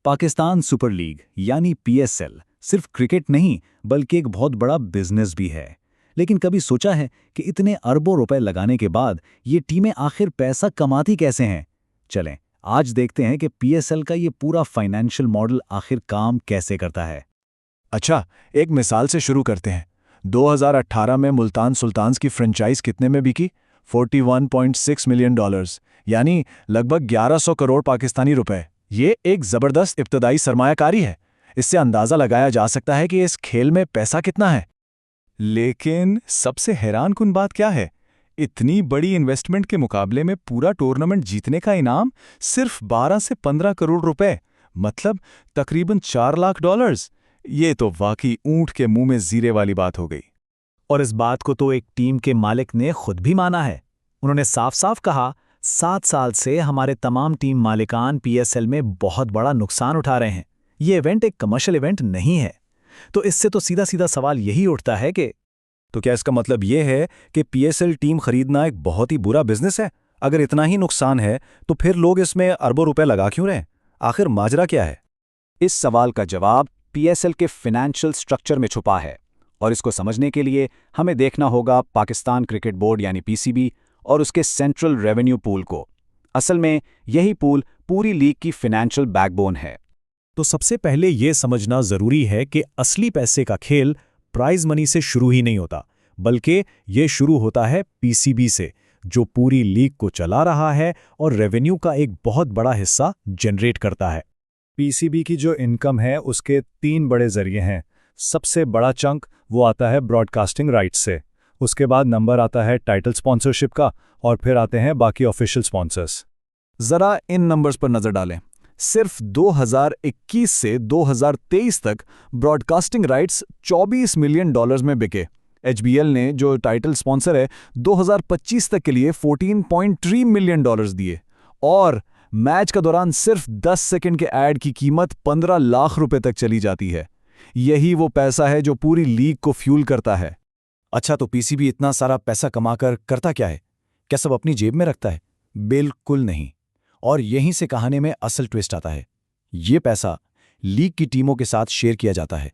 Pakistan super league यानी PSL सिर्फ cricket नहीं बल्कि एक बहुत बड़ा बिजनेस भी है। लेकिन कभी सोचा है कि इतने अरबों रुपए लगाने के बाद ये टीमें आखिर पैसा कमाती कैसे हैं? चलें आज देखते हैं कि पीएसएल का ये पूरा फाइनेंशियल मॉडल आखिर काम कैसे करता है। अच्छा, एक मिसाल से शुरू करते हैं। 2018 में मुल्तान सुल्तान्स की फ्रेंचाइज कितने में बिकी? $41.6 मिलियन, यानी लगभग 1100 करोड़ पाकिस्तानी रुपए। ये एक ज़बरदस्त इब्तदाई सरमायाकारी है। इससे अंदाज़ा लगाया जा सकता है कि इस खेल में पैसा कितना है। लेकिन सबसे हैरानकुन बात क्या है? इतनी बड़ी इन्वेस्टमेंट के मुकाबले में पूरा टूर्नामेंट जीतने का इनाम सिर्फ 12 से 15 करोड़ रुपए, मतलब तकरीबन $4 लाख। ये तो वाकई ऊंट के मुंह में जीरे वाली बात हो गई। और इस बात को तो एक टीम के मालिक ने खुद भी माना है। उन्होंने साफ साफ कहा, 7 साल से हमारे तमाम टीम मालिकान पीएसएल में बहुत बड़ा नुकसान उठा रहे हैं। ये इवेंट एक कमर्शियल इवेंट नहीं है। तो इससे तो सीधा सीधा सवाल यही उठता है कि तो क्या इसका मतलब ये है कि पीएसएल टीम खरीदना एक बहुत ही बुरा बिजनेस है? अगर इतना ही नुकसान है तो फिर लोग इसमें अरबों रुपए लगा क्यों रहे हैं? आखिर माजरा क्या है? इस सवाल का जवाब पीएसएल के फाइनेंशियल स्ट्रक्चर में छुपा है। और इसको समझने के लिए हमें देखना होगा पाकिस्तान क्रिकेट बोर्ड यानी पीसीबी और उसके सेंट्रल रेवेन्यू पूल को। असल में यही पूल पूरी लीग की फाइनेंशियल बैकबोन है। तो सबसे पहले ये समझना जरूरी है कि असली पैसे का खेल प्राइज मनी से शुरू ही नहीं होता, बल्कि ये शुरू होता है पीसीबी से, जो पूरी लीग को चला रहा है और रेवेन्यू का एक बहुत बड़ा हिस्सा जनरेट करता है। पीसीबी की जो इनकम है उसके 3 बड़े जरिए हैं। सबसे बड़ा चंक वो आता है ब्रॉडकास्टिंग राइट्स से, उसके बाद नंबर आता है टाइटल स्पॉन्सरशिप का, और फिर आते हैं बाकी ऑफिशियल स्पॉन्सर्स। ज़रा इन नंबर्स पर नज़र डालें। सिर्फ 2021 से 2023 तक ब्रॉडकास्टिंग राइट्स $24 मिलियन में बिके। एचबीएल ने जो टाइटल स्पॉन्सर है 2025 तक के लिए $14.3 मिलियन दिए, और मैच का दौरान सिर्फ 10 सेकंड के ऐड की कीमत 15 लाख रुपए तक चली जाती है। यही वो पैसा है जो पूरी लीग को फ्यूल करता है। अच्छा, तो पीसीबी इतना सारा पैसा कमाकर करता क्या है? क्या सब अपनी जेब में रखता है? बिल्कुल नहीं। और यहीं से कहानी में असल ट्विस्ट आता है। ये पैसा लीग की टीमों के साथ शेयर किया जाता है।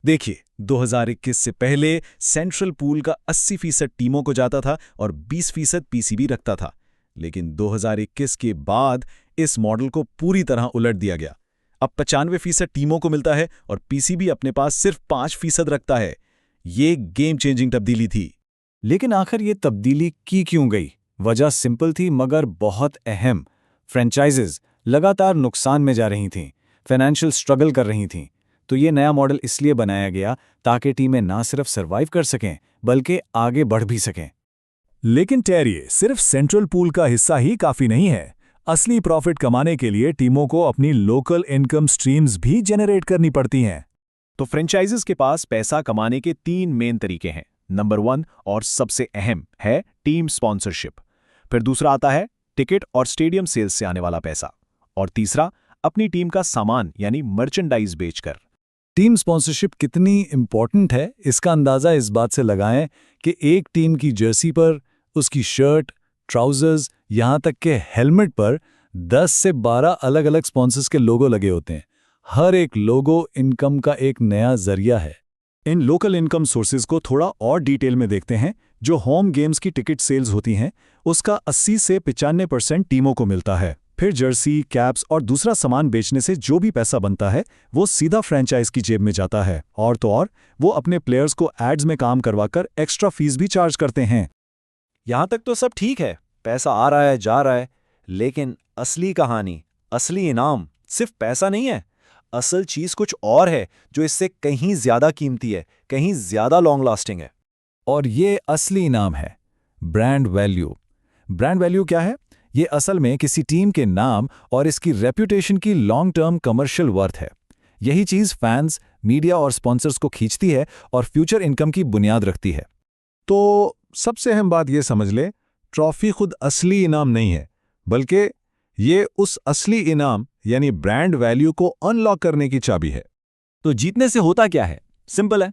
देखिए, 2021 से पहले सेंट्रल पूल का 80% टीमों को जाता था और 20% पीसीबी रखता था। लेकिन 2021 के बाद इस मॉडल को पूरी तरह उलट दिया गया। अब 95% टीमों को मिलता है और पीसीबी अपने पास सिर्फ 5% रखता है। ये गेम चेंजिंग तब्दीली थी। लेकिन आखिर ये तब्दीली की क्यों गई? वजह सिंपल थी मगर बहुत अहम। फ्रेंचाइजेज लगातार नुकसान में जा रही थीं, फाइनेंशियल स्ट्रगल कर रही थीं। तो ये नया मॉडल इसलिए बनाया गया ताकि टीमें ना सिर्फ सर्वाइव कर सकें बल्कि आगे बढ़ भी सकें। लेकिन टेरिए, सिर्फ सेंट्रल पूल का हिस्सा ही काफी नहीं है। असली प्रॉफिट कमाने के लिए टीमों को अपनी लोकल इनकम स्ट्रीम्स भी जनरेट करनी पड़ती हैं। तो फ्रेंचाइजेस के पास पैसा कमाने के 3 मेन तरीके हैं। नंबर 1 और सबसे अहम है टीम स्पॉन्सरशिप। फिर दूसरा आता है टिकट और स्टेडियम सेल्स से आने वाला पैसा, और तीसरा अपनी टीम का सामान यानी मर्चेंडाइज बेचकर। टीम स्पॉन्सरशिप कितनी इंपॉर्टेंट है इसका अंदाजा इस बात से लगाएं कि एक टीम की जर्सी पर, उसकी शर्ट, ट्राउजर्स, यहां तक के हेलमेट पर 10 से 12 अलग अलग स्पॉन्सर्स के लोगो लगे होते हैं। हर एक लोगो इनकम का एक नया जरिया है। इन लोकल इनकम सोर्सेज को थोड़ा और डिटेल में देखते हैं। जो होम गेम्स की टिकट सेल्स होती हैं उसका 80 से 95% टीमों को मिलता है। फिर जर्सी, कैप्स और दूसरा सामान बेचने से जो भी पैसा बनता है वो सीधा फ्रेंचाइज की जेब में जाता है। और तो और वो अपने प्लेयर्स को एड्स में काम करवाकर एक्स्ट्रा फीस भी चार्ज करते हैं। यहां तक तो सब ठीक है, पैसा आ रहा है, जा रहा है। लेकिन असली कहानी, असली इनाम सिर्फ पैसा नहीं है। असल चीज कुछ और है जो इससे कहीं ज्यादा कीमती है, कहीं ज्यादा लॉन्ग लास्टिंग है। और ये असली इनाम है ब्रांड वैल्यू। ब्रांड वैल्यू क्या है? ये असल में किसी टीम के नाम और इसकी रेप्यूटेशन की लॉन्ग टर्म कमर्शियल वर्थ है। यही चीज फैंस, मीडिया और स्पॉन्सर्स को खींचती है और फ्यूचर इनकम की बुनियाद रखती है। तो सबसे अहम बात ये समझ ले, ट्रॉफी खुद असली इनाम नहीं है, बल्कि ये उस असली इनाम यानी ब्रांड वैल्यू को अनलॉक करने की चाबी है। तो जीतने से होता क्या है? सिंपल है,